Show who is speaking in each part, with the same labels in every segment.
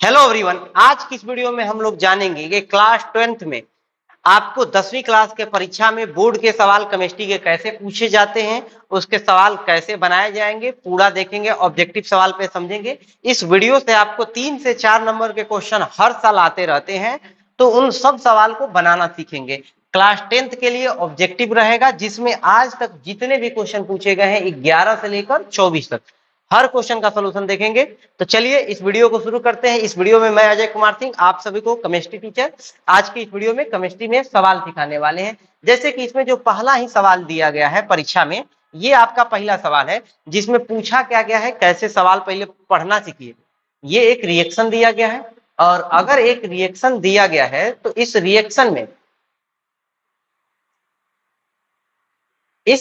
Speaker 1: Hello everyone, आज की इस वीडियो में हम लोग जानेंगे कि क्लास 12th में आपको 10वीं क्लास के परीक्षा में बोर्ड के सवाल केमिस्ट्री के कैसे पूछे जाते हैं, उसके सवाल कैसे बनाए जाएंगे, पूरा देखेंगे, ऑब्जेक्टिव सवाल पे समझेंगे। इस वीडियो से आपको 3 से 4 नंबर के क्वेश्चन हर साल आते रहते हैं, तो उन सब सवाल को बनाना सीखेंगे। क्लास 10th के लिए ऑब्जेक्टिव रहेगा, जिसमें आज तक जितने भी क्वेश्चन पूछे गए हैं 11 से लेकर 24 तक हर क्वेश्चन का सलूशन देखेंगे। तो चलिए इस वीडियो को शुरू करते हैं। इस वीडियो में मैं अजय कुमार सिंह आप सभी को केमिस्ट्री टीचर आज की इस वीडियो में केमिस्ट्री में सवाल सिखाने वाले हैं। जैसे कि इसमें जो पहला ही सवाल दिया गया है परीक्षा में, ये आपका पहला सवाल है, जिसमें पूछा क्या गया है, कैसे सवाल पहले पढ़ना सीखिए। ये एक रिएक्शन दिया गया है, और अगर एक रिएक्शन दिया गया है तो इस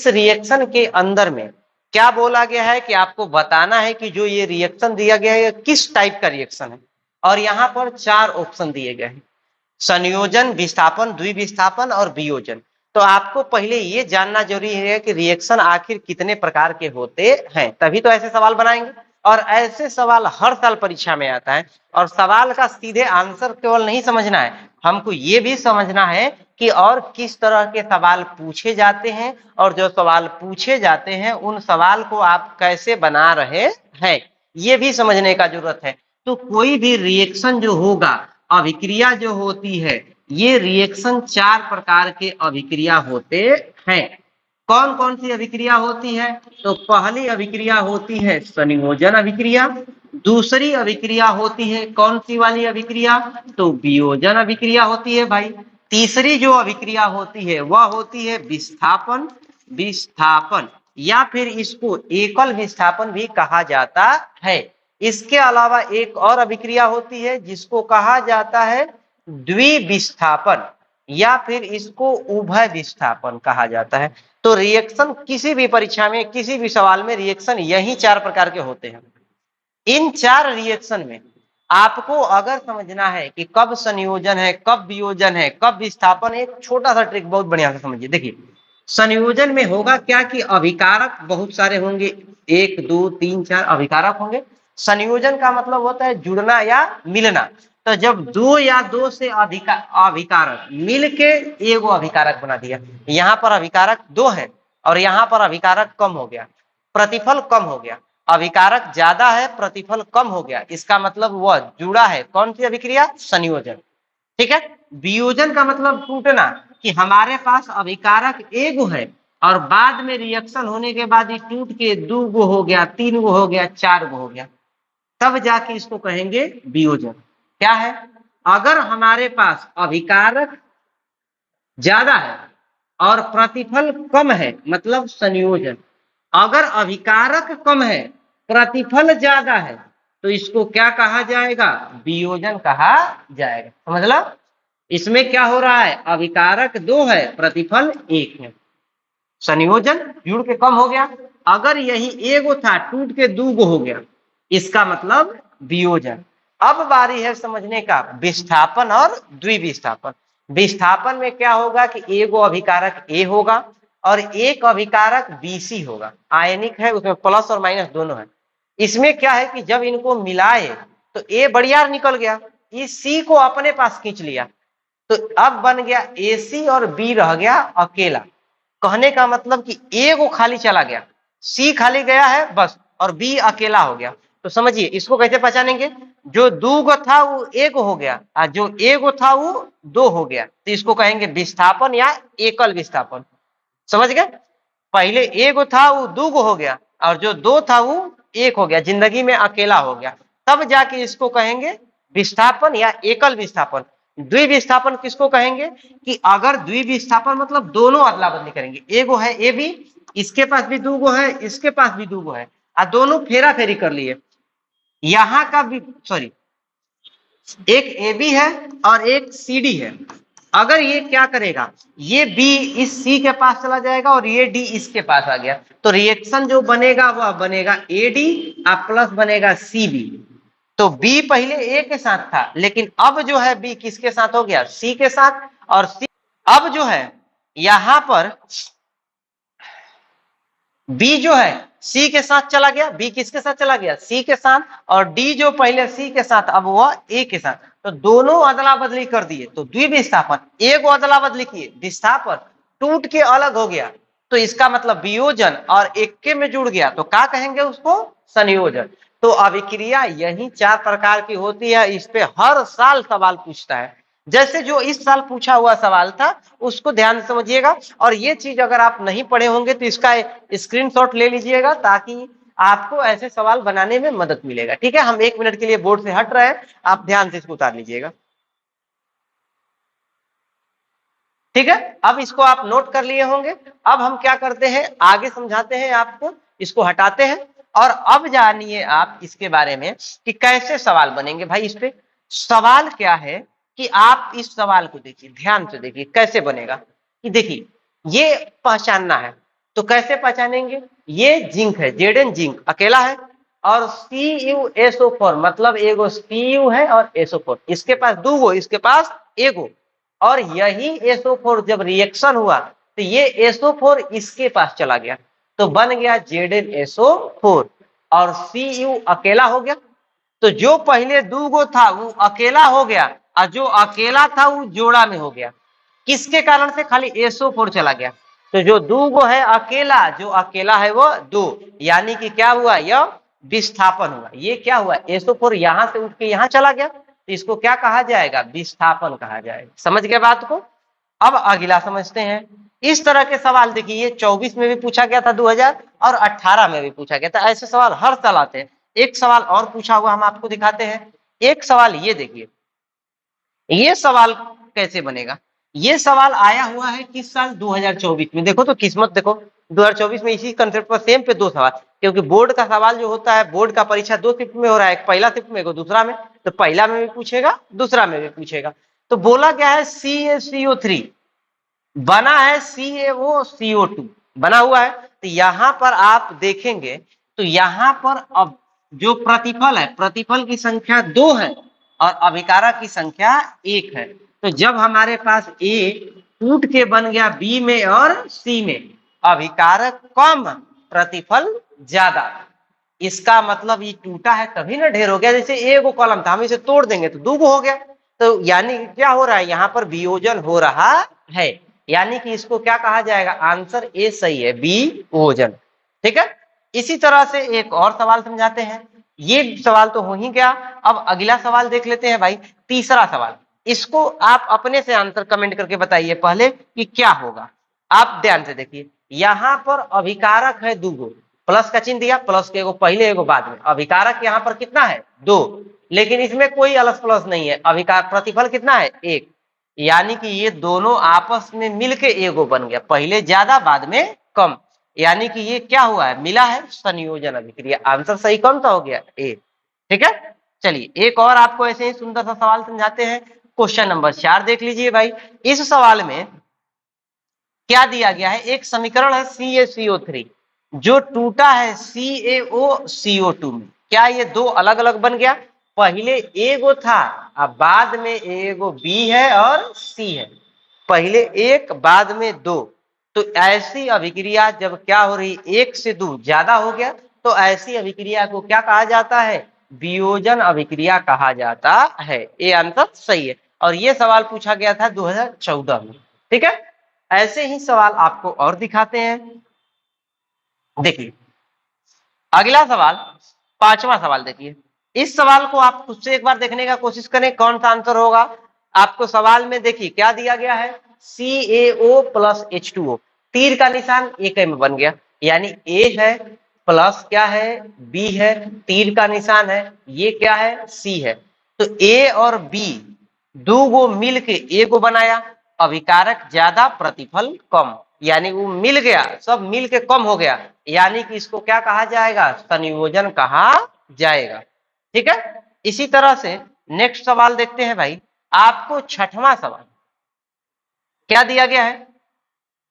Speaker 1: रिएक्शन के अंदर में क्या बोला गया है कि आपको बताना है कि जो ये रिएक्शन दिया गया है किस टाइप का रिएक्शन है। और यहाँ पर 4 ऑप्शन दिए गए हैं: संयोजन, विस्थापन, द्विविस्थापन और वियोजन। तो आपको पहले ये जानना जरूरी है कि रिएक्शन आखिर कितने प्रकार के होते हैं, तभी तो ऐसे सवाल बनाएंगे। और ऐसे सवाल हर साल परीक्षा में आता है, और सवाल का सीधे आंसर केवल नहीं समझना है, हमको ये भी समझना है कि और किस तरह के सवाल पूछे जाते हैं, और जो सवाल पूछे जाते हैं उन सवाल को आप कैसे बना रहे हैं, ये भी समझने का जरूरत है। तो कोई भी रिएक्शन जो होगा, अभिक्रिया जो होती है, ये रिएक्शन 4 प्रकार के अभिक्रिया होते हैं। कौन कौन सी अभिक्रिया होती है? तो पहली अभिक्रिया होती है संयोजन अभिक्रिया। दूसरी अभिक्रिया होती है कौन सी वाली अभिक्रिया? तो वियोजन अभिक्रिया होती है भाई। तीसरी जो अभिक्रिया होती है वह होती है विस्थापन, या फिर इसको एकल विस्थापन भी कहा जाता है। इसके अलावा एक और अभिक्रिया होती है जिसको कहा जाता है द्विविस्थापन, या फिर इसको उभय विस्थापन कहा जाता है। तो रिएक्शन किसी भी परीक्षा में, किसी भी सवाल में रिएक्शन यही 4 प्रकार के होते हैं। इन 4 रिएक्शन में आपको अगर समझना है कि कब संयोजन है, कब वियोजन है, कब विस्थापन, एक छोटा सा ट्रिक बहुत बढ़िया से समझिए। देखिए, संयोजन में होगा क्या कि अभिकारक बहुत सारे होंगे, 1 2 3 4 अभिकारक होंगे। संयोजन का मतलब होता है जुड़ना या मिलना। तो जब 2 या 2 से अधिक अभिकारक मिलके एगो अभिकारक बना दिया, यहाँ पर अभिकारक 2 है और यहाँ पर अभिकारक कम हो गया, प्रतिफल कम हो गया। अभिकारक ज्यादा है, प्रतिफल कम हो गया, इसका मतलब वह जुड़ा है। कौन सी अभिक्रिया? संयोजन। ठीक है। वियोजन का मतलब टूटना, कि हमारे पास अभिकारक एगो है और बाद में रिएक्शन होने के बाद ये टूट के 2 गो हो गया, 3 गो हो गया, 4 गो हो गया, तब जाके इसको कहेंगे वियोजन। क्या है? अगर हमारे पास अभिकारक ज्यादा है और प्रतिफल कम है, मतलब संयोजन। अगर अभिकारक कम है, प्रतिफल ज्यादा है, तो इसको क्या कहा जाएगा? वियोजन कहा जाएगा। समझ लो, इसमें क्या हो रहा है? अभिकारक 2 है, प्रतिफल 1 है, संयोजन जुड़ के कम हो गया। अगर यही एगो था, टूट के 2 गो हो गया, इसका मतलब वियोजन। अब बारी है समझने का विस्थापन और द्विविस्थापन। विस्थापन में क्या होगा कि एगो अभिकारक ए होगा और एक अभिकारक बीसी होगा, आयनिक है, उसमें प्लस और माइनस दोनों है। इसमें क्या है कि जब इनको मिलाए तो ए बढ़िया निकल गया, इस सी को अपने पास खींच लिया, तो अब बन गया AC और B रह गया अकेला। कहने का मतलब कि ए को खाली चला गया, सी खाली गया है बस, और बी अकेला हो गया। तो समझिए इसको कैसे पहचानेंगे? जो 2 गो था वो 1 हो गया, और जो 1 गो था वो 2 हो गया, तो इसको कहेंगे विस्थापन या एकल विस्थापन। समझ गए? पहले 1 गो था वो 2 गो हो गया, और जो 2 था वो 1 हो गया, जिंदगी में अकेला हो गया, तब जाके इसको कहेंगे विस्थापन या एकल विस्थापन। द्विविस्थापन किसको कहेंगे? कि अगर द्विविस्थापन मतलब दोनों अदला बदली करेंगे, एगो है ए बी, इसके पास भी 2 गो है, इसके पास भी 2 गो है, और दोनों फेरा फेरी कर लिए। यहाँ का भी सॉरी, एक ए बी है और एक सी डी है। अगर ये क्या करेगा, ये बी इस सी के पास चला जाएगा और ये डी इसके पास आ गया, तो रिएक्शन जो बनेगा वह बनेगा ए डी और प्लस बनेगा सी बी। तो बी पहले ए के साथ था, लेकिन अब जो है बी किसके साथ हो गया? सी के साथ। और सी अब जो है यहां पर बी जो है सी के साथ चला गया, बी किसके साथ चला गया, सी के साथ, और डी जो पहले सी के साथ अब वह ए के साथ, तो दोनों अदला बदली कर दिए, तो द्विविस्थापन, एक अदला बदली किए, विस्थापन टूट के अलग हो गया, तो इसका मतलब वियोजन और एक में जुड़ गया, तो क्या कहेंगे उसको, संयोजन। तो अभिक्रिया यही 4 प्रकार की होती है, इस पे हर साल सवाल पूछता है। जैसे जो इस साल पूछा हुआ सवाल था उसको ध्यान से समझिएगा, और ये चीज अगर आप नहीं पढ़े होंगे तो इसका स्क्रीनशॉट ले लीजिएगा, ताकि आपको ऐसे सवाल बनाने में मदद मिलेगा। ठीक है, हम 1 मिनट के लिए बोर्ड से हट रहे हैं, आप ध्यान से इसको उतार लीजिएगा। ठीक है, अब इसको आप नोट कर लिए होंगे। अब हम क्या करते हैं, आगे समझाते हैं आपको, इसको हटाते हैं, और अब जानिए आप इसके बारे में कि कैसे सवाल बनेंगे। भाई इस पे सवाल क्या है कि आप इस सवाल को देखिए, ध्यान से देखिए कैसे बनेगा। कि देखिए ये पहचानना है, तो कैसे पहचानेंगे, ये जिंक है, जेडन जिंक अकेला है, और CuSO4 मतलब एगो Cu है और SO4, इसके पास 2 गो, इसके पास एगो, और यही SO4 जब रिएक्शन हुआ तो ये SO4 इसके पास चला गया, तो बन गया ZnSO4, और Cu अकेला हो गया, तो जो पहले 2 गो था वो अकेला हो गया, और जो अकेला था वो जोड़ा में हो गया, किसके कारण से, खाली SO4 चला गया, तो जो 2 गो है अकेला, जो अकेला है वो 2, यानी कि क्या हुआ, यह विस्थापन हुआ। ये क्या हुआ, SO4 यहां से उठ के यहां चला गया, तो इसको क्या कहा जाएगा, विस्थापन कहा जाएगा। समझ गए बात को। अब अगला समझते हैं। इस तरह के सवाल देखिए, ये 24 में भी पूछा गया था 2000, और 18 में भी पूछा गया था। ऐसे सवाल हर साल आते हैं। एक सवाल और पूछा हुआ हम आपको दिखाते हैं। एक सवाल ये देखिए, ये सवाल कैसे बनेगा। ये सवाल आया हुआ है किस साल, 2024 में। देखो तो किस्मत देखो, 2024 में इसी कंसेप्ट पर सेम पे 2 सवाल, क्योंकि बोर्ड का सवाल जो होता है, बोर्ड का परीक्षा 2 शिफ्ट में हो रहा है, एक पहला शिफ्ट में एक दूसरा में, तो पहला में भी पूछेगा दूसरा में भी पूछेगा। तो बोला गया है CaCO3 बना है CaOCO2 बना हुआ है, तो यहां पर आप देखेंगे तो यहां पर अब जो प्रतिफल है, प्रतिफल की संख्या 2 है और अभिकारक की संख्या 1 है। तो जब हमारे पास A टूट के बन गया B में और C में, अभिकारक कम प्रतिफल ज्यादा, इसका मतलब ये टूटा है तभी ना ढेर हो गया। जैसे एक कॉलम था, हम इसे तोड़ देंगे तो 2 हो गया, तो यानी क्या हो रहा है, यहाँ पर वियोजन हो रहा है, यानी कि इसको क्या कहा जाएगा, आंसर ए सही है, वियोजन। ठीक है, इसी तरह से एक और सवाल समझाते हैं। ये सवाल तो हो ही गया। अब अगला सवाल देख लेते हैं भाई, तीसरा सवाल। इसको आप अपने से आंसर कमेंट करके बताइए पहले कि क्या होगा। आप ध्यान से देखिए, यहां पर अभिकारक है 2 गो, प्लस का चिन्ह दिया, प्लस के एगो पहले एगो बाद में, अभिकारक यहाँ पर कितना है 2, लेकिन इसमें कोई अलग प्लस नहीं है, अभिकार प्रतिफल कितना है 1, यानी कि ये दोनों आपस में मिलके एगो बन गया, पहले ज्यादा बाद में कम, यानी कि ये क्या हुआ है, मिला है संयोजन अभिक्रिया। आंसर सही कौन सा हो गया, ए। ठीक है, चलिए एक और आपको ऐसे ही सुंदर सा सवाल समझाते हैं। क्वेश्चन नंबर 4 देख लीजिए भाई। इस सवाल में क्या दिया गया है, एक समीकरण है CaCO3 जो टूटा है CaOCO2 में। क्या ये 2 अलग अलग बन गया, पहले एगो था अब बाद में एगो बी है और सी है, पहले 1 बाद में 2। तो ऐसी अभिक्रिया जब क्या हो रही, 1 से 2 ज्यादा हो गया, तो ऐसी अभिक्रिया को क्या कहा जाता है, वियोजन अभिक्रिया कहा जाता है। ये आंसर सही है, और ये सवाल पूछा गया था 2014 में। ठीक है, ऐसे ही सवाल आपको और दिखाते हैं। देखिए अगला सवाल, 5वां सवाल देखिए। इस सवाल को आप खुद से एक बार देखने का कोशिश करें कौन सा आंसर होगा। आपको सवाल में देखिए क्या दिया गया है, CaO प्लस H2O, तीर का निशान एक में बन गया, यानी A है प्लस क्या है B है, तीर का निशान है, ये क्या है C है। तो A और B 2 गो मिल के A को बनाया, अभिकारक ज्यादा प्रतिफल कम, यानी वो मिल गया, सब मिल के कम हो गया, यानी कि इसको क्या कहा जाएगा, संयोजन कहा जाएगा। ठीक है, इसी तरह से नेक्स्ट सवाल देखते हैं भाई। आपको 6वां सवाल क्या दिया गया है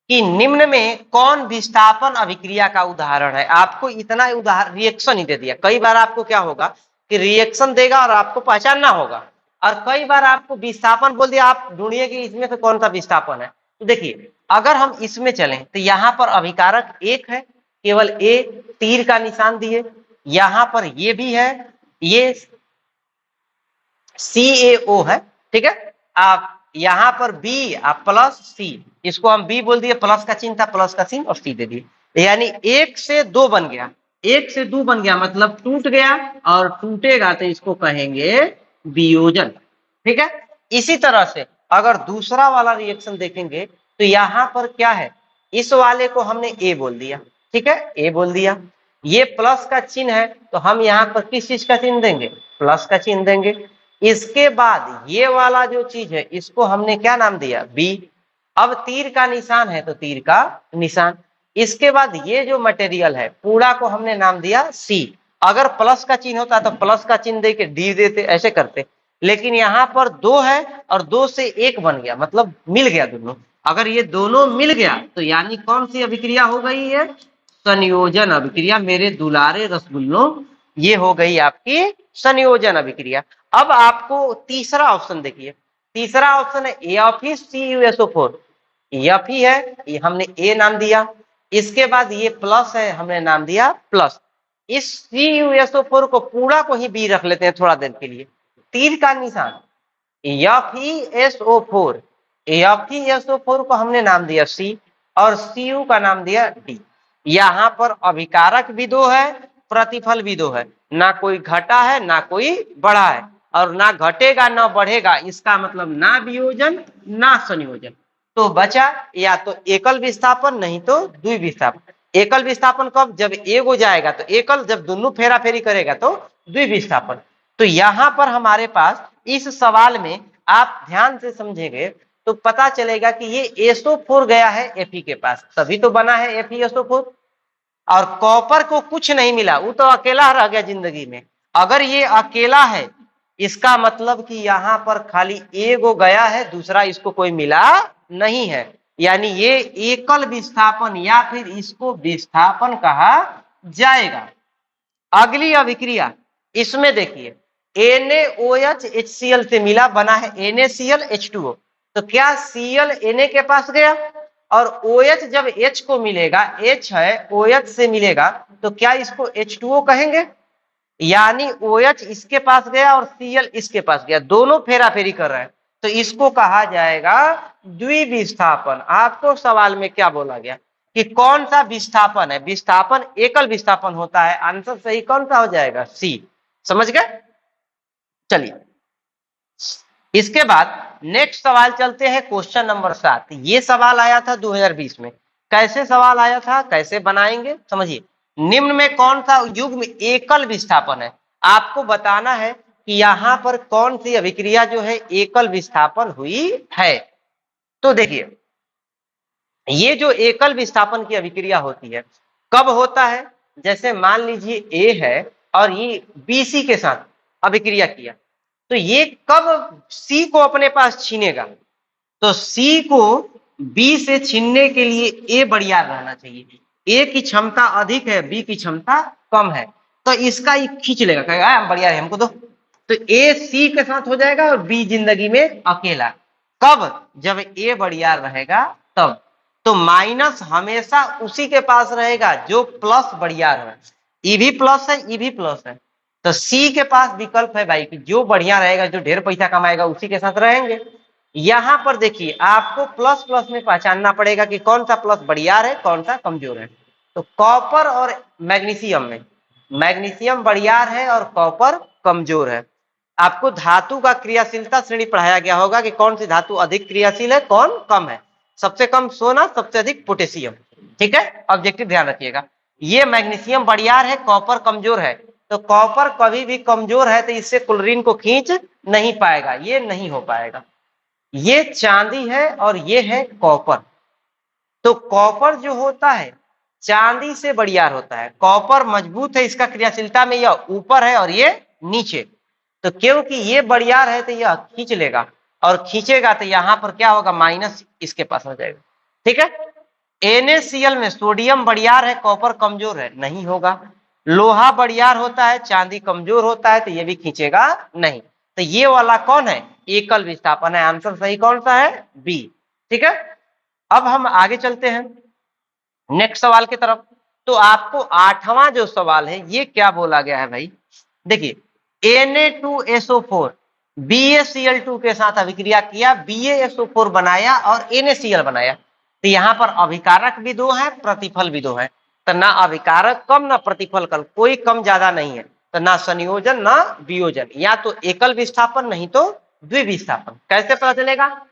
Speaker 1: कि निम्न में कौन विस्थापन अभिक्रिया का उदाहरण है। आपको इतना उदाहरण रिएक्शन ही दे दिया। कई बार आपको क्या होगा कि रिएक्शन देगा और आपको पहचानना होगा, और कई बार आपको विस्थापन बोल दिया, आप ढूंढिए कि इसमें से कौन सा विस्थापन है। तो देखिए अगर हम इसमें चलें तो यहाँ पर अभिकारक 1 है केवल ए तीर का निशान दिए, यहां पर ये भी है, ये CaO है, ठीक है। आप यहां पर B आप प्लस C, इसको हम B बोल दिए, प्लस का चिन्ह था, प्लस का चिन्ह और C दे दिए, यानी 1 से 2 बन गया, 1 से 2 बन गया मतलब टूट गया, और टूटेगा तो इसको कहेंगे वियोजन, ठीक है। इसी तरह से अगर दूसरा वाला रिएक्शन देखेंगे तो यहां पर क्या है, इस वाले को हमने A बोल दिया, ठीक है, A बोल दिया, ये प्लस का चिन्ह है तो हम यहाँ पर किस चीज का चिन्ह देंगे, प्लस का चिन्ह देंगे। इसके बाद ये वाला जो चीज है इसको हमने क्या नाम दिया, B। अब तीर का निशान है तो तीर का निशान। इसके बाद ये जो मटेरियल है पूरा को हमने नाम दिया C। अगर प्लस का चिन्ह होता तो प्लस का चिन्ह दे के D देते, ऐसे करते, लेकिन यहाँ पर 2 है और 2 से 1 बन गया, मतलब मिल गया दोनों। अगर ये दोनों मिल गया तो यानी कौन सी अभिक्रिया हो गई है, संयोजन अभिक्रिया। मेरे दुलारे रसगुल्लों, ये हो गई आपकी संयोजन अभिक्रिया। अब आपको तीसरा ऑप्शन देखिए, तीसरा ऑप्शन है AgCuSO4, F ही है, ये हमने A नाम दिया। इसके बाद ये प्लस है, हमने नाम दिया प्लस। इस CuSO4 को पूरा को ही B रख लेते हैं थोड़ा देर के लिए, तीर का निशान FeSO4, FeSO4 को हमने नाम दिया C और Cu का नाम दिया D। यहाँ पर अभिकारक भी 2 है, प्रतिफल भी 2 है, ना कोई घटा है ना कोई बढ़ा है, और ना घटेगा ना बढ़ेगा, इसका मतलब ना वियोजन ना संयोजन। तो बचा या तो एकल विस्थापन नहीं तो द्विविस्थापन। एकल विस्थापन कब, जब एक हो जाएगा तो एकल, जब दोनों फेरा फेरी करेगा तो द्विविस्थापन। तो यहाँ पर हमारे पास इस सवाल में आप ध्यान से समझेंगे तो पता चलेगा कि ये SO4 गया है Fe के पास, तभी तो बना है FeSO4। और कॉपर को कुछ नहीं मिला, वो तो अकेला रह गया जिंदगी में। अगर ये अकेला है इसका मतलब कि यहाँ पर खाली एगो गया है, दूसरा इसको कोई मिला नहीं है, यानी ये एकल विस्थापन या फिर इसको विस्थापन कहा जाएगा। अगली अभिक्रिया, इसमें देखिए NaOH HCl से मिला, बना है NaCl H2O। तो क्या Cl Na के पास गया, और OH जब H को मिलेगा, H है OH से मिलेगा, तो क्या इसको H2O कहेंगे, यानी OH इसके पास गया और Cl इसके पास गया, दोनों फेरा फेरी कर रहे हैं, तो इसको कहा जाएगा द्विविस्थापन। आपको सवाल में क्या बोला गया कि कौन सा विस्थापन है, विस्थापन एकल विस्थापन होता है, आंसर सही कौन सा हो जाएगा, C। समझ गए। चलिए इसके बाद नेक्स्ट सवाल चलते हैं, क्वेश्चन नंबर 7। ये सवाल आया था 2020 में। कैसे सवाल आया था, कैसे बनाएंगे, समझिए। निम्न में कौन सा युग्म एकल विस्थापन है, आपको बताना है कि यहां पर कौन सी अभिक्रिया जो है एकल विस्थापन हुई है। तो देखिए ये जो एकल विस्थापन की अभिक्रिया होती है कब होता है, जैसे मान लीजिए A है और ये BC के साथ अभिक्रिया किया, तो ये कब C को अपने पास छीनेगा, तो C को B से छीनने के लिए A बड़ियार रहना चाहिए। A की क्षमता अधिक है, B की क्षमता कम है, तो इसका ये खींच लेगा, कहेगा बड़ियार है हमको दो, तो A C के साथ हो जाएगा और B जिंदगी में अकेला। कब, जब A बड़ियार रहेगा तब। तो माइनस हमेशा उसी के पास रहेगा जो प्लस बड़ियार है, E भी प्लस है E भी प्लस है, तो C के पास विकल्प है भाई कि जो बढ़िया रहेगा, जो ढेर पैसा कमाएगा उसी के साथ रहेंगे। यहां पर देखिए आपको प्लस प्लस में पहचानना पड़ेगा कि कौन सा प्लस बढ़ियार है कौन सा कमजोर है। तो कॉपर और मैग्नीशियम में मैग्नीशियम बढ़ियार है और कॉपर कमजोर है। आपको धातु का क्रियाशीलता श्रेणी पढ़ाया गया होगा कि कौन सी धातु अधिक क्रियाशील है कौन कम है, सबसे कम सोना, सबसे अधिक पोटेशियम, ठीक है, ऑब्जेक्टिव ध्यान रखिएगा। ये मैग्नीशियम बढ़ियार है, कॉपर कमजोर है, तो कॉपर कभी भी कमजोर है तो इससे क्लोरीन को खींच नहीं पाएगा, ये नहीं हो पाएगा। ये चांदी है और ये है कॉपर, तो कॉपर जो होता है चांदी से बढ़ियार होता है, कॉपर मजबूत है, इसका क्रियाशीलता में यह ऊपर है और ये नीचे, तो क्योंकि ये बढ़ियार है तो यह खींच लेगा, और खींचेगा तो यहां पर क्या होगा, माइनस इसके पास हो जाएगा, ठीक है। NaCl में सोडियम बढ़ियार है कॉपर कमजोर है, नहीं होगा। लोहा बढ़ियार होता है चांदी कमजोर होता है, तो ये भी खींचेगा नहीं, तो ये वाला कौन है, एकल विस्थापन है, आंसर सही कौन सा है, B, ठीक है। अब हम आगे चलते हैं नेक्स्ट सवाल की तरफ। तो आपको 8वां जो सवाल है ये क्या बोला गया है भाई, देखिए Na2SO4 BaCl2 के साथ अभिक्रिया किया, BaSO4 बनाया और NaCl बनाया। तो यहाँ पर अभिकारक भी दो है, प्रतिफल भी दो है। तो ना अभिकारक कम ना प्रतिफल कम, कोई कम ज्यादा नहीं है। तो ना संयोजन ना वियोजन, या तो एकल विस्थापन नहीं तो द्विविस्थापन। कैसे पता चलेगा,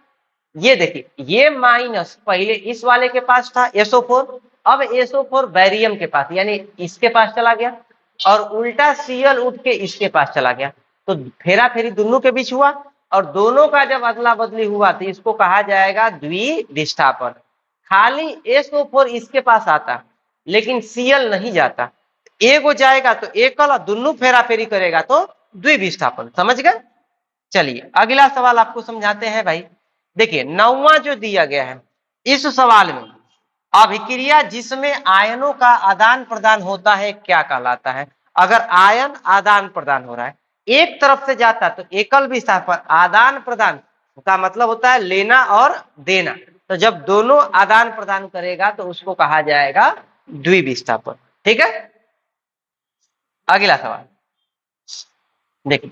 Speaker 1: ये देखिए, ये माइनस पहले इस वाले के पास था SO4, अब SO4 बैरियम के पास यानी इसके पास चला गया, और उल्टा Cl उठ के इसके पास चला गया। तो फेरा फेरी दोनों के बीच हुआ, और दोनों का जब अदला बदली हुआ तो इसको कहा जाएगा द्विविस्थापन। खाली SO4 इसके पास आता लेकिन Cl नहीं जाता, एगो जाएगा तो एकल, और दोनों फेरा फेरी करेगा तो द्विविस्थापन। समझ गए। चलिए अगला सवाल आपको समझाते हैं भाई। देखिए 9वां जो दिया गया है इस सवाल में, अभिक्रिया जिसमें आयनों का आदान प्रदान होता है क्या कहलाता है। अगर आयन आदान प्रदान हो रहा है, एक तरफ से जाता तो एकल विस्थापन, आदान प्रदान का मतलब होता है लेना और देना। तो जब दोनों आदान प्रदान करेगा तो उसको कहा जाएगा द्विविस्थापन। ठीक है। अगला सवाल देखिए,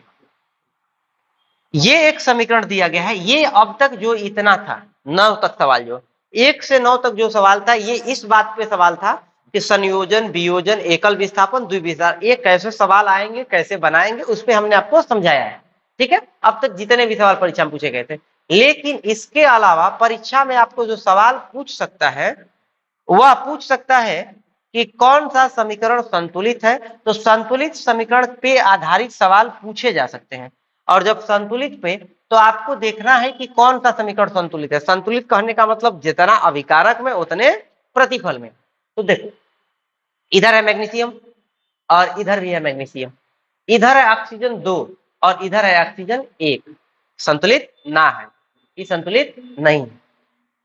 Speaker 1: ये एक समीकरण दिया गया है। ये अब तक जो इतना था 9 तक सवाल, जो 1 से 9 तक जो सवाल था, ये इस बात पे सवाल था कि संयोजन वियोजन एकल विस्थापन द्विविस्थापन ये कैसे सवाल आएंगे, कैसे बनाएंगे, उस पे हमने आपको समझाया है। ठीक है। अब तक जितने भी सवाल परीक्षा में पूछे गए थे, लेकिन इसके अलावा परीक्षा में आपको जो सवाल पूछ सकता है वह पूछ सकता है कि कौन सा समीकरण संतुलित है। तो संतुलित समीकरण पे आधारित सवाल पूछे जा सकते हैं, और जब संतुलित पे तो आपको देखना है कि कौन सा समीकरण संतुलित है। संतुलित कहने का मतलब जितना अभिकारक में उतने प्रतिफल में। तो देखो, इधर है मैग्नीशियम और इधर भी है मैग्नीशियम, इधर है ऑक्सीजन 2 और इधर है ऑक्सीजन 1, संतुलित ना है, ये संतुलित नहीं है।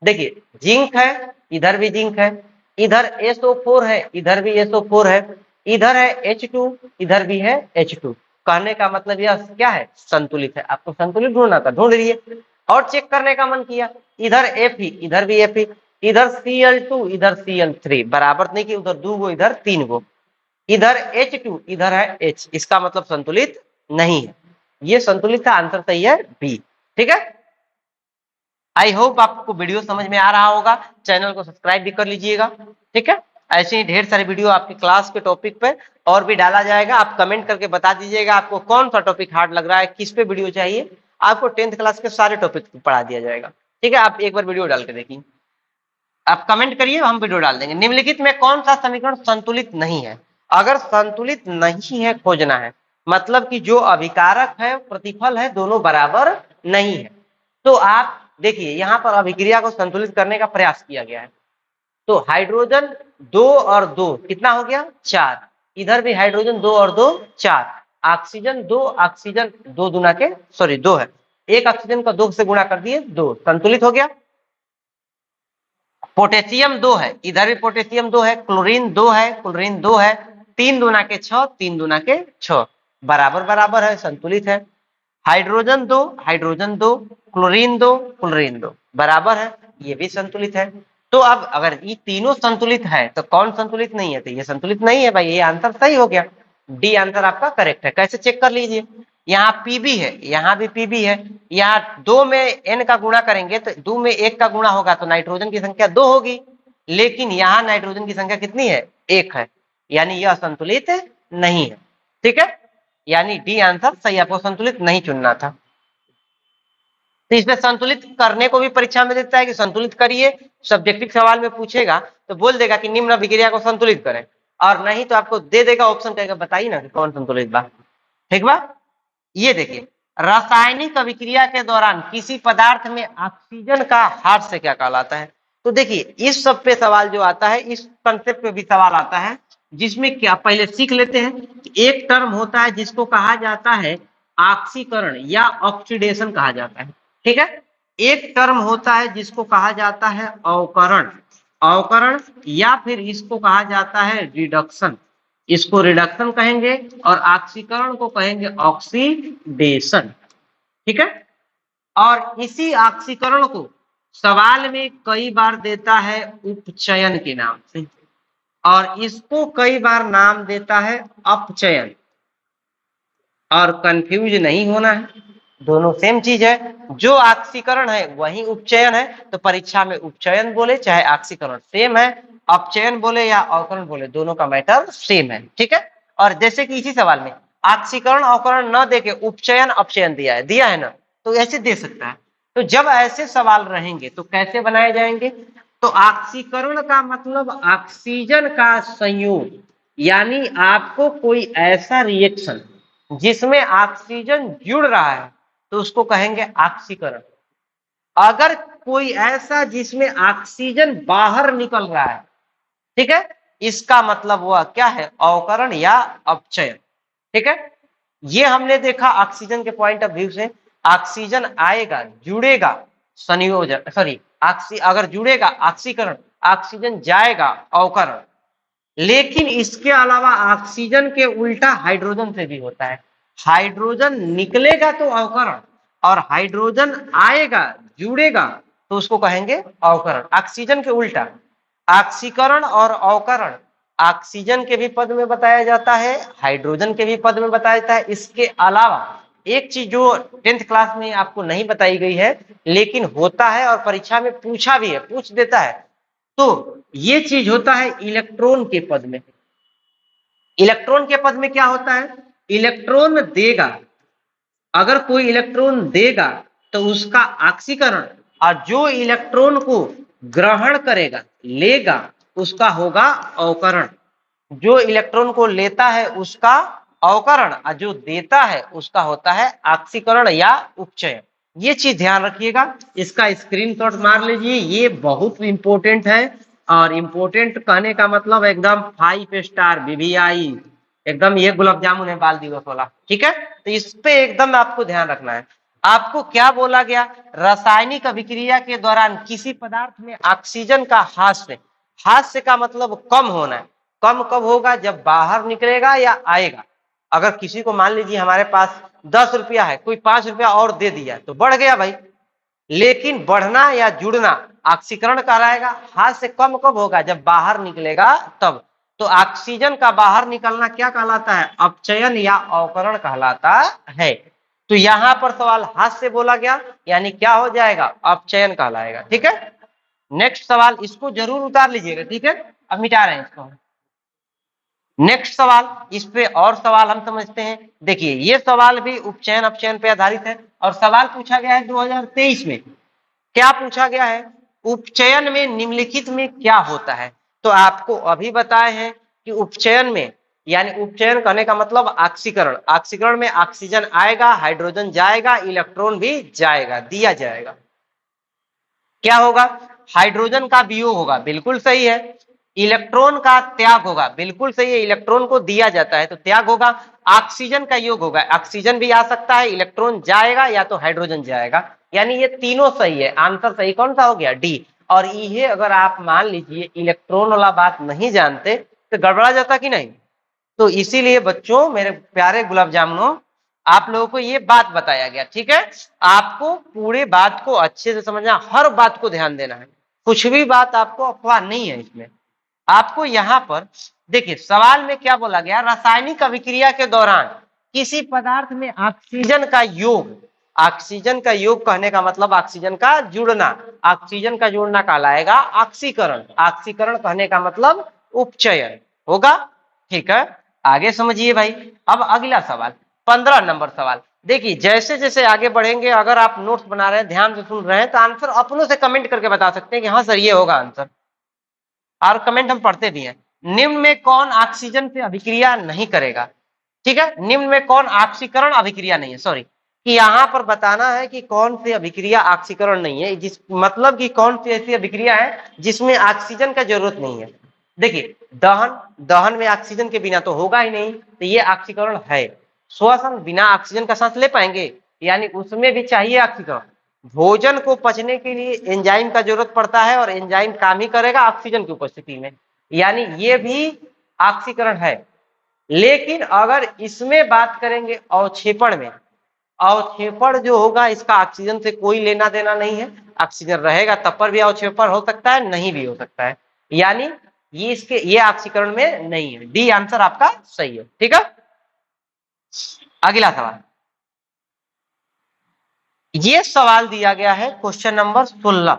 Speaker 1: देखिए जिंक है, इधर भी जिंक है, इधर SO4 है, इधर भी SO4 है, इधर है H2, इधर भी है H2। कहने का मतलब यह क्या है, संतुलित है। आपको संतुलित ढूंढना था, ढूंढ लिए। और चेक करने का मन किया, इधर Fe, इधर भी Fe, इधर Cl2, इधर Cl3, बराबर नहीं कि उधर 2 गो इधर 3 गो, इधर H2, इधर है H, इसका मतलब संतुलित नहीं है। ये संतुलित था, आंसर सही है बी। ठीक है। आई होप आपको वीडियो समझ में आ रहा होगा। चैनल को सब्सक्राइब भी कर लीजिएगा। ठीक है। ऐसे ही ढेर सारे वीडियो आपके क्लास के टॉपिक पे और भी डाला जाएगा। आप कमेंट करके बता दीजिएगा आपको कौन सा टॉपिक हार्ड लग रहा है, किस पे वीडियो चाहिए। आपको 10th क्लास के सारे टॉपिक पढ़ा दिया जाएगा। ठीक है। आप एक बार वीडियो डाल के देखिए, आप कमेंट करिए, हम वीडियो डाल देंगे। निम्नलिखित में कौन सा समीकरण संतुलित नहीं है। अगर संतुलित नहीं है खोजना है, मतलब कि जो अभिकारक है प्रतिफल है दोनों बराबर नहीं है, तो आप देखिए यहाँ पर अभिक्रिया को संतुलित करने का प्रयास किया गया है। तो हाइड्रोजन 2 और 2 कितना हो गया, 4, इधर भी हाइड्रोजन 2 और 2 4, ऑक्सीजन 2, ऑक्सीजन 2 दुना के सॉरी 2 है, एक ऑक्सीजन का 2 से गुणा कर दिए 2, संतुलित हो गया। पोटेशियम 2 है, इधर भी पोटेशियम 2 है, क्लोरीन 2 है, क्लोरीन 2 है, 3 दुना के 6, 3 दुना के 6, बराबर बराबर है, संतुलित है। हाइड्रोजन 2, हाइड्रोजन 2, क्लोरीन 2, क्लोरीन 2, बराबर है, ये भी संतुलित है। तो अब अगर ये तीनों संतुलित है तो कौन संतुलित नहीं है, तो ये संतुलित नहीं है भाई, ये आंसर सही हो गया। डी आंसर आपका करेक्ट है। कैसे चेक कर लीजिए, यहाँ पीबी है, यहाँ भी पीबी है, यहाँ 2 में एन का गुणा करेंगे तो 2 में 1 का गुणा होगा तो नाइट्रोजन की संख्या 2 होगी, लेकिन यहाँ नाइट्रोजन की संख्या कितनी है, 1 है, यानी यह संतुलित नहीं है। ठीक है, यानी डी आंसर सही, आपको संतुलित नहीं चुनना था। तो इसमें संतुलित करने को भी परीक्षा में देता है कि संतुलित करिए, सब्जेक्टिव सवाल में पूछेगा तो बोल देगा कि निम्न अभिक्रिया को संतुलित करें, और नहीं तो आपको दे देगा ऑप्शन, कहेगा बताइए ना कि कौन संतुलित बा। ठीक बा। ये देखिए, रासायनिक अभिक्रिया के दौरान किसी पदार्थ में ऑक्सीजन का हास्य क्या कहलाता है। तो देखिए इस सब पे सवाल जो आता है, इस कंसेप्ट पे भी सवाल आता है, जिसमें क्या पहले सीख लेते हैं। एक टर्म होता है जिसको कहा जाता है ऑक्सीकरण या ऑक्सीडेशन कहा जाता है। ठीक है। एक टर्म होता है जिसको कहा जाता है अवकरण, अवकरण, या फिर इसको कहा जाता है रिडक्शन, इसको रिडक्शन कहेंगे, और ऑक्सीकरण को कहेंगे ऑक्सीडेशन। ठीक है। और इसी ऑक्सीकरण को सवाल में कई बार देता है उपचयन के नाम से। और इसको कई बार नाम देता है अपचयन। और कंफ्यूज नहीं होना है, दोनों सेम चीज है। जो ऑक्सीकरण है वही उपचयन है, तो परीक्षा में उपचयन बोले चाहे ऑक्सीकरण सेम है, अपचयन बोले या अवकरण बोले, दोनों का मैटर सेम है। ठीक है। और जैसे कि इसी सवाल में ऑक्सीकरण अवकरण न देके उपचयन अपचयन दिया है ना, तो ऐसे दे सकता है। तो जब ऐसे सवाल रहेंगे तो कैसे बनाए जाएंगे? तो ऑक्सीकरण का मतलब ऑक्सीजन का संयोग, यानी आपको कोई ऐसा रिएक्शन जिसमें ऑक्सीजन जुड़ रहा है तो उसको कहेंगे ऑक्सीकरण। अगर कोई ऐसा जिसमें ऑक्सीजन बाहर निकल रहा है, ठीक है, इसका मतलब वह क्या है? अवकरण या अपचयन। ठीक है। ये हमने देखा ऑक्सीजन के पॉइंट ऑफ व्यू से। ऑक्सीजन आएगा, जुड़ेगा, संयोजन, सॉरी, अगर जुड़ेगा ऑक्सीकरण, ऑक्सीजन जाएगा अवकरण। लेकिन इसके अलावा ऑक्सीजन के उल्टा हाइड्रोजन से भी होता है। हाइड्रोजन निकलेगा तो अवकरण, और हाइड्रोजन आएगा, जुड़ेगा, तो उसको कहेंगे अवकरण। ऑक्सीजन के उल्टा ऑक्सीकरण और अवकरण ऑक्सीजन के भी पद में बताया जाता है, हाइड्रोजन के भी पद में बताया जाता है। इसके अलावा एक चीज जो 10th क्लास में आपको नहीं बताई गई है लेकिन होता है और परीक्षा में पूछा भी है, पूछ देता है, तो ये चीज होता है इलेक्ट्रॉन के पद में। इलेक्ट्रॉन के पद में क्या होता है? इलेक्ट्रॉन देगा, अगर कोई इलेक्ट्रॉन देगा तो उसका ऑक्सीकरण, और जो इलेक्ट्रॉन को ग्रहण करेगा, लेगा, उसका होगा अवकरण। जो इलेक्ट्रॉन को लेता है उसका अवकरण, और जो देता है उसका होता है ऑक्सीकरण या उपचयन। ये चीज ध्यान रखिएगा, इसका स्क्रीनशॉट मार लीजिए, ये बहुत इंपॉर्टेंट है। और इंपॉर्टेंट कहने का मतलब एकदम 5 स्टार VVI, एकदम ये गुलाब जामुन है बाल दिवस वाला। ठीक है। तो इस पे एकदम आपको ध्यान रखना है। आपको क्या बोला गया? रासायनिक अभिक्रिया के दौरान किसी पदार्थ में ऑक्सीजन का हास्य, हास्य का मतलब कम होना है। कम कब होगा? जब बाहर निकलेगा या आएगा। अगर किसी को मान लीजिए हमारे पास 10 रुपया है, कोई 5 रुपया और दे दिया तो बढ़ गया भाई, लेकिन बढ़ना या जुड़ना ऑक्सीकरण कहलाएगा। हाथ से कम कब होगा? जब बाहर निकलेगा तब। तो ऑक्सीजन का बाहर निकलना क्या कहलाता है? अपचयन या अवकरण कहलाता है। तो यहां पर सवाल हाथ से बोला गया, यानी क्या हो जाएगा? अपचयन कहलाएगा। ठीक है। नेक्स्ट सवाल, इसको जरूर उतार लीजिएगा। ठीक है। अब मिटा रहे हैं इसको। नेक्स्ट सवाल, इस पे और सवाल हम समझते हैं। देखिए ये सवाल भी उपचयन अपचयन पे आधारित है, और सवाल पूछा गया है 2023 में। क्या पूछा गया है? उपचयन में निम्नलिखित में क्या होता है? तो आपको अभी बताए हैं कि उपचयन में, यानी उपचयन करने का मतलब ऑक्सीकरण, ऑक्सीकरण में ऑक्सीजन आएगा, हाइड्रोजन जाएगा, इलेक्ट्रॉन भी जाएगा, दिया जाएगा। क्या होगा? हाइड्रोजन का वियोग होगा, बिल्कुल सही है। इलेक्ट्रॉन का त्याग होगा, बिल्कुल सही है, इलेक्ट्रॉन को दिया जाता है तो त्याग होगा। ऑक्सीजन का योग होगा, ऑक्सीजन भी आ सकता है, इलेक्ट्रॉन जाएगा या तो हाइड्रोजन जाएगा, यानी ये तीनों सही है। आंसर सही कौन सा हो गया? डी। और ये अगर आप मान लीजिए इलेक्ट्रॉन वाला बात नहीं जानते तो गड़बड़ा जाता कि नहीं। तो इसीलिए बच्चों, मेरे प्यारे गुलाब जामुनों, आप लोगों को ये बात बताया गया। ठीक है। आपको पूरे बात को अच्छे से समझना, हर बात को ध्यान देना है, कुछ भी बात आपको अफवाह नहीं है इसमें। आपको यहाँ पर देखिए सवाल में क्या बोला गया? रासायनिक अभिक्रिया के दौरान किसी पदार्थ में ऑक्सीजन का योग, ऑक्सीजन का योग कहने का मतलब ऑक्सीजन का जुड़ना, ऑक्सीजन का जुड़ना कहलाएगा ऑक्सीकरण। ऑक्सीकरण कहने का मतलब उपचयन होगा। ठीक है। आगे समझिए भाई। अब अगला सवाल, 15 नंबर सवाल। देखिए जैसे जैसे आगे बढ़ेंगे, अगर आप नोट्स बना रहे हैं, ध्यान से सुन रहे हैं, तो आंसर अपनों से कमेंट करके बता सकते हैं कि हाँ सर ये होगा आंसर, और कमेंट हम पढ़ते भी हैं। निम्न में कौन ऑक्सीजन से अभिक्रिया नहीं करेगा? ठीक है। निम्न में कौन ऑक्सीकरण अभिक्रिया नहीं है, सॉरी, कि यहाँ पर बताना है कि कौन सी अभिक्रिया ऑक्सीकरण नहीं है, जिस मतलब कि कौन सी ऐसी अभिक्रिया है जिसमें ऑक्सीजन का जरूरत नहीं है। देखिए दहन, दहन में ऑक्सीजन के बिना तो होगा ही नहीं, तो ये ऑक्सीकरण है। श्वसन, बिना ऑक्सीजन का सांस ले पाएंगे, यानी उसमें भी चाहिए ऑक्सीकरण। भोजन को पचने के लिए एंजाइम का जरूरत पड़ता है, और एंजाइम काम ही करेगा ऑक्सीजन की उपस्थिति में, यानी ये भी ऑक्सीकरण है। लेकिन अगर इसमें बात करेंगे अवक्षेपण में, अवक्षेपण जो होगा इसका ऑक्सीजन से कोई लेना देना नहीं है। ऑक्सीजन रहेगा तब पर भी अवक्षेपण हो सकता है, नहीं भी हो सकता है। यानी ये ऑक्सीकरण में नहीं है। डी आंसर आपका सही है। ठीक है, अगला सवाल, ये सवाल दिया गया है क्वेश्चन नंबर 16।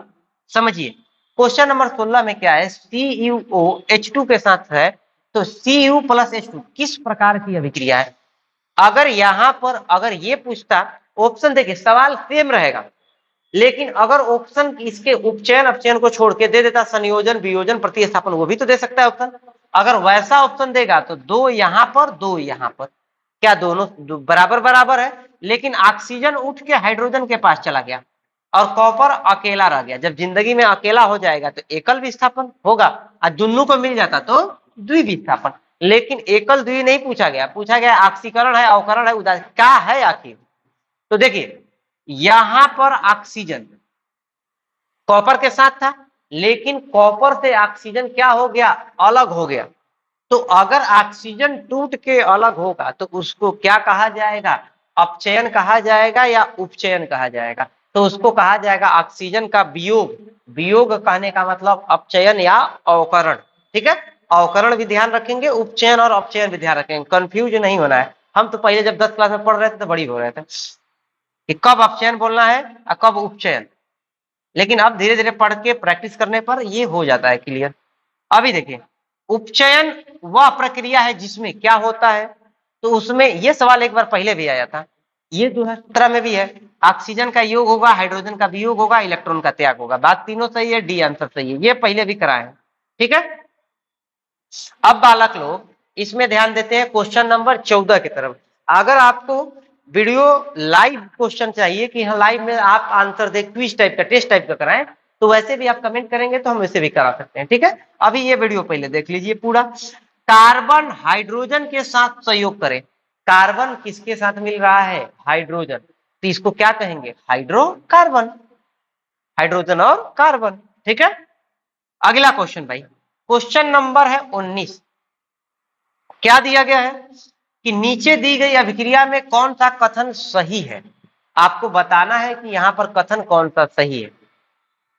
Speaker 1: समझिए क्वेश्चन नंबर 16 में क्या है, CuOH2 के साथ है तो Cu प्लस H2 किस प्रकार की अभिक्रिया है। अगर यहां पर अगर ये पूछता, ऑप्शन देखिए सवाल सेम रहेगा, लेकिन अगर ऑप्शन इसके उपचयन अपचयन को छोड़ के दे देता संयोजन वियोजन प्रतिस्थापन, वो भी तो दे सकता है ऑप्शन। अगर वैसा ऑप्शन देगा तो दो यहां पर दो यहां पर, क्या दोनों बराबर बराबर है, लेकिन ऑक्सीजन उठ के हाइड्रोजन के पास चला गया और कॉपर अकेला रह गया। जब जिंदगी में अकेला हो जाएगा तो एकल विस्थापन होगा, और दोनों को मिल जाता तो द्विविस्थापन। लेकिन एकल द्वि नहीं पूछा गया, पूछा गया ऑक्सीकरण है अवकरण है उदासीन, क्या है आखिर। तो देखिए यहां पर ऑक्सीजन कॉपर के साथ था, लेकिन कॉपर से ऑक्सीजन क्या हो गया, अलग हो गया। तो अगर ऑक्सीजन टूट के अलग होगा तो उसको क्या कहा जाएगा, अपचयन कहा जाएगा या उपचयन कहा जाएगा। तो उसको कहा जाएगा ऑक्सीजन का वियोग। वियोग कहने का मतलब अपचयन या अवकरण। ठीक है, अवकरण भी ध्यान रखेंगे, उपचयन और अपचयन भी ध्यान रखेंगे, कंफ्यूज नहीं होना है। हम तो पहले जब 10 क्लास में पढ़ रहे थे तो बड़ी हो रहे थे कि कब अपचयन बोलना है और कब उपचयन, लेकिन अब धीरे धीरे पढ़ के प्रैक्टिस करने पर ये हो जाता है क्लियर। अभी देखिए उपचयन वह प्रक्रिया है जिसमें क्या होता है, तो उसमें ये सवाल एक बार पहले भी आया था, ये 2017 में भी है। ऑक्सीजन का योग होगा, हाइड्रोजन का वियोग होगा, इलेक्ट्रॉन का त्याग होगा। बात तीनों सही है, डी आंसर सही है, ये पहले भी कराए हैं। ठीक है, अब बालक लोग इसमें ध्यान देते हैं क्वेश्चन नंबर 14 की तरफ। अगर आपको वीडियो लाइव क्वेश्चन चाहिए कि हाँ लाइव में आप आंसर दे, क्विज टाइप का टेस्ट टाइप का कराएं, तो वैसे भी आप कमेंट करेंगे तो हम वैसे भी करा सकते हैं। ठीक है, अभी ये वीडियो पहले देख लीजिए पूरा। कार्बन हाइड्रोजन के साथ संयोग करें, कार्बन किसके साथ मिल रहा है, हाइड्रोजन, तो इसको क्या कहेंगे, हाइड्रोकार्बन, हाइड्रोजन और कार्बन। ठीक है, अगला क्वेश्चन भाई, क्वेश्चन नंबर है 19। क्या दिया गया है कि नीचे दी गई अभिक्रिया में कौन सा कथन सही है। आपको बताना है कि यहां पर कथन कौन सा सही है।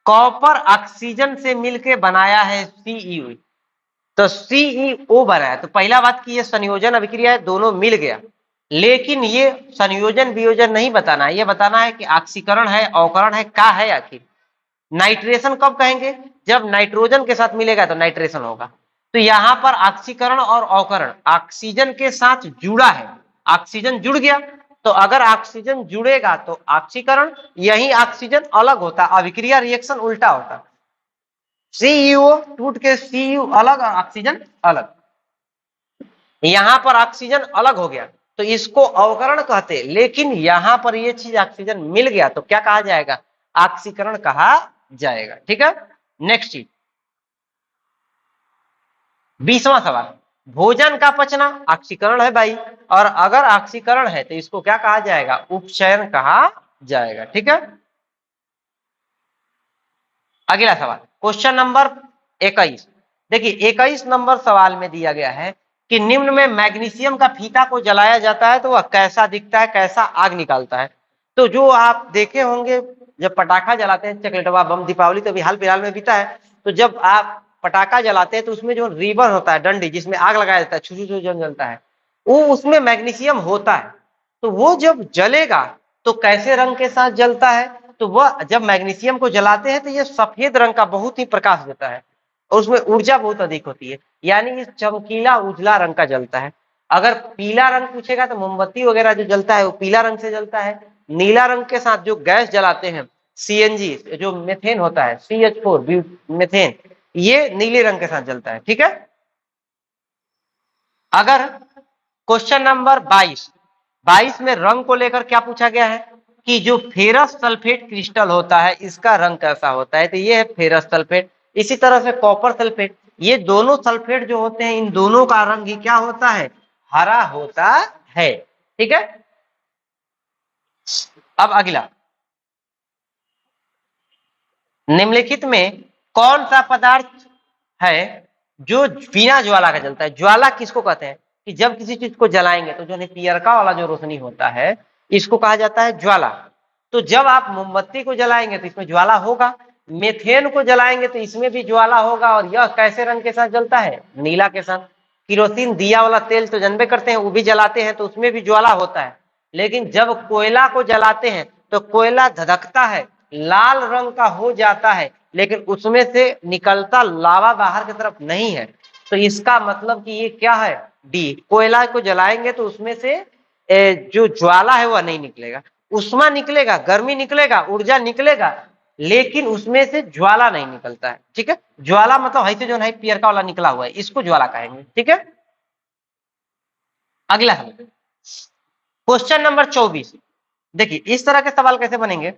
Speaker 1: कॉपर ऑक्सीजन से मिलके बनाया है सीईओ, तो सीईओ बना है, तो पहला बात कि ये संयोजन अभिक्रिया है, दोनों मिल गया। लेकिन ये संयोजन वियोजन नहीं बताना है, ये बताना है कि ऑक्सीकरण है अवकरण है, क्या है आखिर। नाइट्रेशन कब कहेंगे, जब नाइट्रोजन के साथ मिलेगा तो नाइट्रेशन होगा। तो यहां पर ऑक्सीकरण और अवकरण ऑक्सीजन के साथ जुड़ा है, ऑक्सीजन जुड़ गया, तो अगर ऑक्सीजन जुड़ेगा तो ऑक्सीकरण, यही ऑक्सीजन अलग होता, अभिक्रिया रिएक्शन उल्टा होता, सीईओ टूट के सीयू अलग और ऑक्सीजन अलग। यहां पर ऑक्सीजन अलग हो गया तो इसको अवकरण कहते, लेकिन यहां पर ये चीज ऑक्सीजन मिल गया तो क्या कहा जाएगा, ऑक्सीकरण कहा जाएगा। ठीक है, नेक्स्ट चीज 20वां सवाल, भोजन का पचना ऑक्सीकरण है भाई, और अगर ऑक्सीकरण है तो इसको क्या कहा जाएगा, उपचयन कहा जाएगा। ठीक है, अगला सवाल क्वेश्चन नंबर 21। देखिए 21 नंबर सवाल में दिया गया है कि निम्न में मैग्नीशियम का फीता को जलाया जाता है तो वह कैसा दिखता है, कैसा आग निकालता है। तो जो आप देखे होंगे जब पटाखा जलाते हैं, चकलेटवा बम, दीपावली तो अभी हाल फिलहाल में बीता है, तो जब आप पटाखा जलाते हैं तो उसमें जो रिबन होता है, डंडी जिसमें आग लगाया जाता है, छू छू जलता है, वो उसमें मैग्नीशियम होता है। तो वो जब जलेगा तो कैसे रंग के साथ जलता है, तो वह जब मैग्नीशियम को जलाते हैं तो ये सफेद रंग का बहुत ही प्रकाश देता है और उसमें ऊर्जा बहुत अधिक होती है, यानी ये चमकीला उजला रंग का जलता है। अगर पीला रंग पूछेगा तो मोमबत्ती वगैरह जो जलता है वो पीला रंग से जलता है। नीला रंग के साथ जो गैस जलाते हैं, सीएनजी जो मेथेन होता है, CH4 मेथेन, ये नीले रंग के साथ जलता है। ठीक है, अगर क्वेश्चन नंबर 22 में रंग को लेकर क्या पूछा गया है कि जो फेरस सल्फेट क्रिस्टल होता है इसका रंग कैसा होता है, तो ये है फेरस सल्फेट। इसी तरह से कॉपर सल्फेट, ये दोनों सल्फेट जो होते हैं इन दोनों का रंग ही क्या होता है, हरा होता है। ठीक है, अब अगला, निम्नलिखित में कौन सा पदार्थ है जो बिना ज्वाला का जलता है। ज्वाला किसको कहते हैं कि जब किसी चीज को जलाएंगे तो जो पियरका वाला जो रोशनी होता है इसको कहा जाता है ज्वाला। तो जब आप मोमबत्ती को जलाएंगे तो इसमें ज्वाला होगा, मेथेन को जलाएंगे तो इसमें भी ज्वाला होगा, और यह कैसे रंग के साथ जलता है? नीला के साथ। किरोसिन दिया वाला तेल तो जानबे करते हैं, वो भी जलाते हैं तो उसमें भी ज्वाला होता है। लेकिन जब कोयला को जलाते हैं तो कोयला धधकता है, लाल रंग का हो जाता है, लेकिन उसमें से निकलता लावा बाहर की तरफ नहीं है। तो इसका मतलब कि ये क्या है? डी। कोयला को जलाएंगे तो उसमें से जो ज्वाला है वह नहीं निकलेगा, उष्मा निकलेगा, गर्मी निकलेगा, ऊर्जा निकलेगा, लेकिन उसमें से ज्वाला नहीं निकलता है। ठीक है, ज्वाला मतलब ऐसे जो है पियरका वाला निकला हुआ है, इसको ज्वाला कहेंगे। ठीक है, अगला है क्वेश्चन नंबर 24। देखिए इस तरह के सवाल कैसे बनेंगे।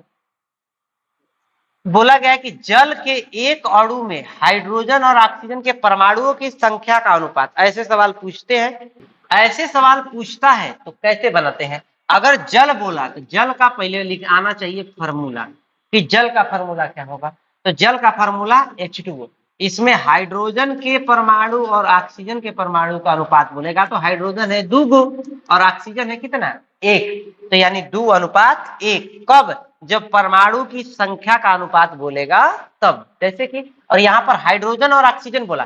Speaker 1: बोला गया है कि जल के एक अणु में हाइड्रोजन और ऑक्सीजन के परमाणुओं की संख्या का अनुपात, ऐसे सवाल पूछते हैं। ऐसे सवाल पूछता है तो कैसे बनाते हैं? अगर जल बोला तो जल का पहले लिख आना चाहिए फार्मूला, कि जल का फार्मूला क्या होगा। तो जल का फार्मूला H2O। इसमें हाइड्रोजन के परमाणु और ऑक्सीजन के परमाणु का अनुपात बोलेगा तो हाइड्रोजन है 2 और ऑक्सीजन है कितना? 1। तो यानी 2:1। कब? जब परमाणु की संख्या का अनुपात बोलेगा तब। जैसे कि, और यहाँ पर हाइड्रोजन और ऑक्सीजन बोला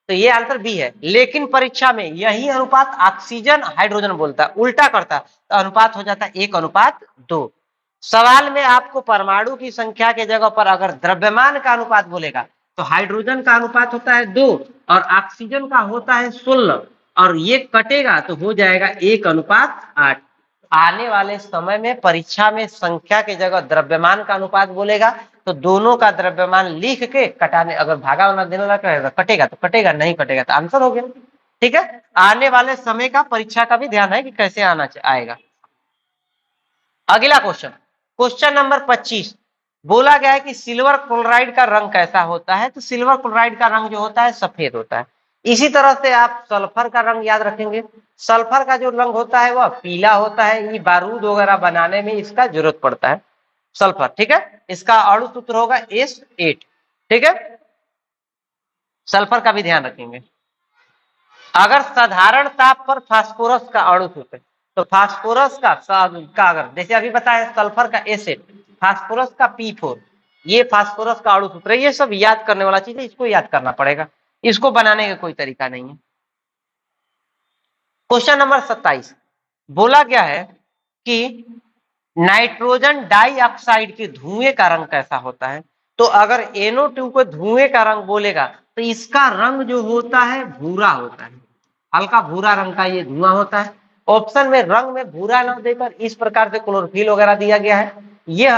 Speaker 1: तो ये आंसर बी है। लेकिन परीक्षा में यही अनुपात ऑक्सीजन हाइड्रोजन बोलता है, उल्टा करता तो अनुपात हो जाता 1:2। सवाल में आपको परमाणु की संख्या के जगह पर अगर द्रव्यमान का अनुपात बोलेगा तो हाइड्रोजन का अनुपात होता है 2 और ऑक्सीजन का होता है 16, और ये कटेगा तो हो जाएगा 1:8। आने वाले समय में परीक्षा में संख्या के जगह द्रव्यमान का अनुपात बोलेगा तो दोनों का द्रव्यमान लिख के कटाने, अगर भागा वाला देने लगा कटेगा तो कटेगा, नहीं कटेगा तो आंसर हो गया। ठीक है, आने वाले समय का परीक्षा का भी ध्यान है कि कैसे आएगा। अगला क्वेश्चन, क्वेश्चन नंबर 25। बोला गया है कि सिल्वर क्लोराइड का रंग कैसा होता है। तो सिल्वर क्लोराइड का रंग जो होता है सफेद होता है। इसी तरह से आप सल्फर का रंग याद रखेंगे। सल्फर का जो रंग होता है वह पीला होता है, ये बारूद वगैरह बनाने में इसका जरूरत पड़ता है सल्फर। ठीक है, इसका अणु सूत्र होगा S8। ठीक है, सल्फर का भी ध्यान रखेंगे। अगर साधारण ताप पर फास्फोरस का अणु सूत्र, तो फास्फोरस का अगर जैसे अभी बताया सल्फर का S8, फास्फोरस का P4, ये फास्फोरस का अणु सूत्र है। ये सब याद करने वाला चीज है, इसको याद करना पड़ेगा, इसको बनाने का कोई तरीका नहीं है। Question number 27। बोला गया है कि नाइट्रोजन डाइऑक्साइड के धुएं का रंग कैसा होता है। तो अगर NO2 को धुएं का रंग बोलेगा तो इसका रंग जो होता है भूरा होता है, हल्का भूरा रंग का ये धुआं होता है। ऑप्शन में रंग में भूरा न देकर इस प्रकार से क्लोरोफिल वगैरह दिया गया है, ये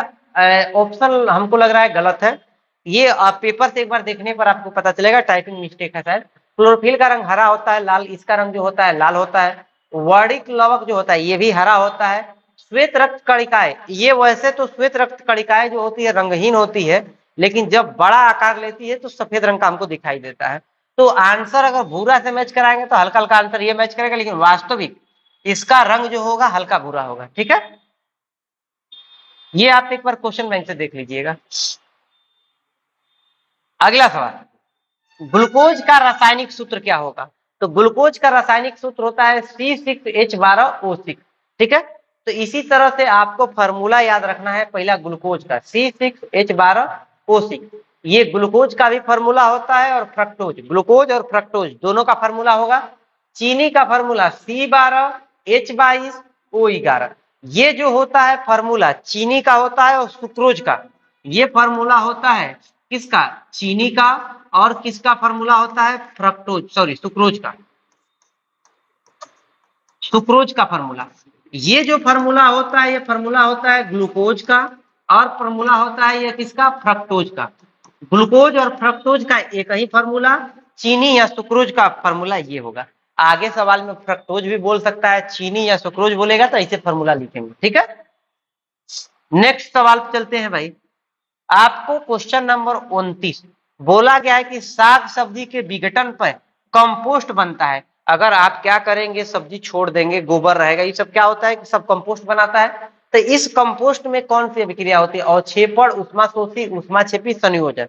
Speaker 1: ऑप्शन हमको लग रहा है गलत है। ये पेपर से एक बार देखने पर आपको पता चलेगा, टाइपिंग मिस्टेक है शायद। क्लोरोफिल का रंग हरा होता है, लाल इसका रंग जो होता है लाल होता है। वर्णिक लवक जो होता है ये भी हरा होता है। श्वेत रक्त कणिकाएं, ये वैसे तो श्वेत रक्त कणिकाएं जो होती है रंगहीन होती है, लेकिन जब बड़ा आकार लेती है तो सफेद रंग का हमको दिखाई देता है। तो आंसर अगर भूरा से मैच कराएंगे तो हल्का हल्का आंसर ये मैच करेगा, लेकिन वास्तविक इसका रंग जो होगा हल्का भूरा होगा। ठीक है, ये आप एक बार क्वेश्चन बैंक से देख लीजिएगा। अगला सवाल, ग्लूकोज का रासायनिक सूत्र क्या होगा। तो ग्लूकोज का रासायनिक सूत्र होता है C6H12O6। ठीक है, तो इसी तरह से आपको फॉर्मूला याद रखना है पहला ग्लूकोज का C6H12O6। ये ग्लूकोज का भी फॉर्मूला होता है और फ्रक्टोज, ग्लूकोज और फ्रक्टोज दोनों का फॉर्मूला होगा। चीनी का फॉर्मूला C12H22O11। ये जो होता है फॉर्मूला चीनी का होता है और सुक्रोज का, ये फॉर्मूला होता है किसका? चीनी का। और किसका फॉर्मूला होता है? सुक्रोज का, सुक्रोज का फॉर्मूला। ये जो फॉर्मूला होता है ये फॉर्मूला होता है ग्लूकोज का, और फॉर्मूला होता है ये किसका? फ्रक्टोज का। ग्लूकोज और फ्रक्टोज का एक ही फॉर्मूला, चीनी या सुक्रोज का फॉर्मूला ये होगा। आगे सवाल में फ्रक्टोज भी बोल सकता है, चीनी या सुक्रोज बोलेगा तो ऐसे फॉर्मूला लिखेंगे। ठीक है, नेक्स्ट सवाल चलते हैं भाई। आपको क्वेश्चन नंबर 29 बोला गया है कि साग सब्जी के विघटन पर कंपोस्ट बनता है। अगर आप क्या करेंगे, सब्जी छोड़ देंगे, गोबर रहेगा, ये सब क्या होता है कि सब कंपोस्ट बनाता है। तो इस कंपोस्ट में कौन सी अभिक्रिया होती है? अवक्षेपण, उष्माशोषी, उष्माक्षेपी, संयोजन।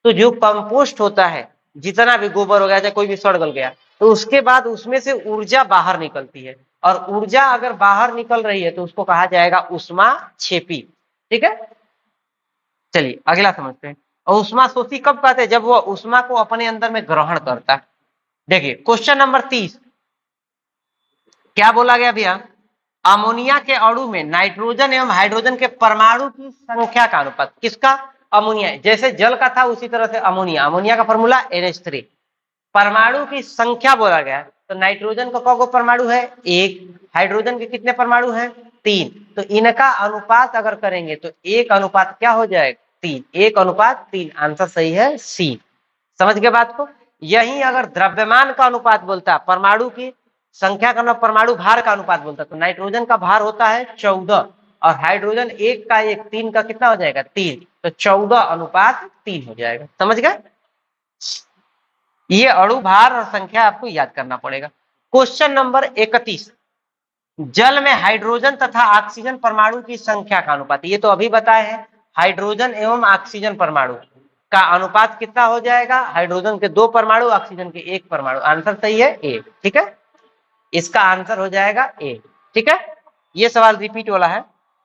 Speaker 1: तो जो कंपोस्ट होता है, जितना भी गोबर हो गया चाहे कोई भी सड़ गल गया, तो उसके बाद उसमें से ऊर्जा बाहर निकलती है, और ऊर्जा अगर बाहर निकल रही है तो उसको कहा जाएगा उष्माक्षेपी। ठीक है, चलिए अगला समझते हैं। और ऊष्मा शोषी कब कहते हैं? जब वो ऊष्मा को अपने अंदर में ग्रहण करता है। देखिए क्वेश्चन नंबर 30 क्या बोला गया भैया? अमोनिया के अणु में नाइट्रोजन एवं हाइड्रोजन के परमाणु की संख्या का अनुपात। किसका? अमोनिया। जैसे जल का था उसी तरह से अमोनिया। अमोनिया का फॉर्मूला NH3। परमाणु की संख्या बोला गया, तो नाइट्रोजन का कौन परमाणु है? 1। हाइड्रोजन के कितने परमाणु हैं? 3। तो इनका अनुपात अगर करेंगे तो 1 अनुपात क्या हो जाएगा? 3। 1 अनुपात 3। आंसर सही है सी। समझ गए बात को? यही अगर द्रव्यमान का अनुपात बोलता, परमाणु की संख्या का परमाणु भार का अनुपात बोलता, तो नाइट्रोजन का भार होता है 14 और हाइड्रोजन 1 का 1, 3 का कितना हो जाएगा? 3। तो 14 अनुपात 3 हो जाएगा। समझ गए? ये अणु भार और संख्या आपको याद करना पड़ेगा। क्वेश्चन नंबर 31 जल में हाइड्रोजन तथा ऑक्सीजन परमाणु की संख्या का अनुपात। ये तो अभी बताए हैं, हाइड्रोजन एवं ऑक्सीजन परमाणु का अनुपात कितना हो जाएगा? हाइड्रोजन के 2 परमाणु, ऑक्सीजन के 1 परमाणु। आंसर सही है ए। ठीक है, इसका आंसर हो जाएगा ए। ठीक है, ये सवाल रिपीट वाला है।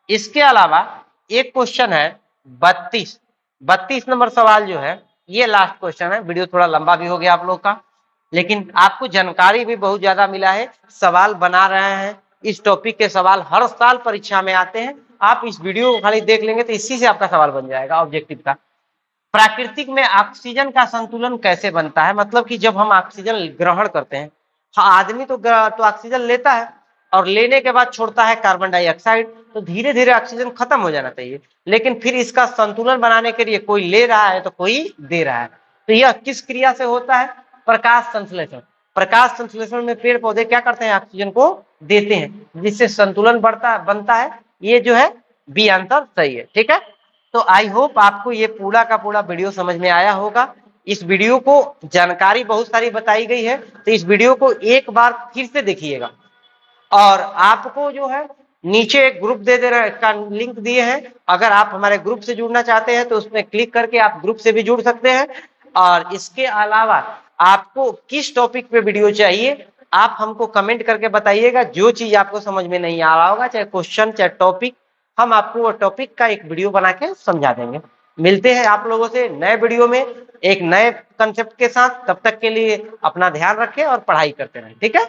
Speaker 1: इसके अलावा एक क्वेश्चन है 32 नंबर सवाल जो है ये लास्ट क्वेश्चन है। वीडियो थोड़ा लंबा भी हो गया आप लोग का, लेकिन आपको जानकारी भी बहुत ज्यादा मिला है। सवाल बना रहे हैं, इस टॉपिक के सवाल हर साल परीक्षा में आते हैं। आप इस वीडियो को खाली देख लेंगे तो इसी से आपका सवाल बन जाएगा ऑब्जेक्टिव का। प्राकृतिक में ऑक्सीजन का संतुलन कैसे बनता है? मतलब कि जब हम ऑक्सीजन ग्रहण करते हैं, हाँ आदमी तो ऑक्सीजन लेता है और लेने के बाद छोड़ता है कार्बन डाइऑक्साइड, तो धीरे धीरे ऑक्सीजन खत्म हो जाना चाहिए, लेकिन फिर इसका संतुलन बनाने के लिए कोई ले रहा है तो कोई दे रहा है। तो यह किस क्रिया से होता है? प्रकाश संश्लेषण। प्रकाश संश्लेषण में पेड़ पौधे क्या करते हैं? ऑक्सीजन को देते हैं, जिससे संतुलन बनता है। ये जो है बी आंसर सही है। ठीक है, तो आई होप आपको ये पूरा का पूरा वीडियो समझ में आया होगा। इस वीडियो को जानकारी बहुत सारी बताई गई है, तो इस वीडियो को एक बार फिर से देखिएगा। और आपको जो है नीचे एक ग्रुप दे रहे का लिंक दिए हैं, अगर आप हमारे ग्रुप से जुड़ना चाहते हैं तो उसमें क्लिक करके आप ग्रुप से भी जुड़ सकते हैं। और इसके अलावा आपको किस टॉपिक पे वीडियो चाहिए आप हमको कमेंट करके बताइएगा। जो चीज आपको समझ में नहीं आ रहा होगा, चाहे क्वेश्चन चाहे टॉपिक, हम आपको वो टॉपिक का एक वीडियो बना के समझा देंगे। मिलते हैं आप लोगों से नए वीडियो में एक नए कंसेप्ट के साथ। तब तक के लिए अपना ध्यान रखें और पढ़ाई करते रहें। ठीक है।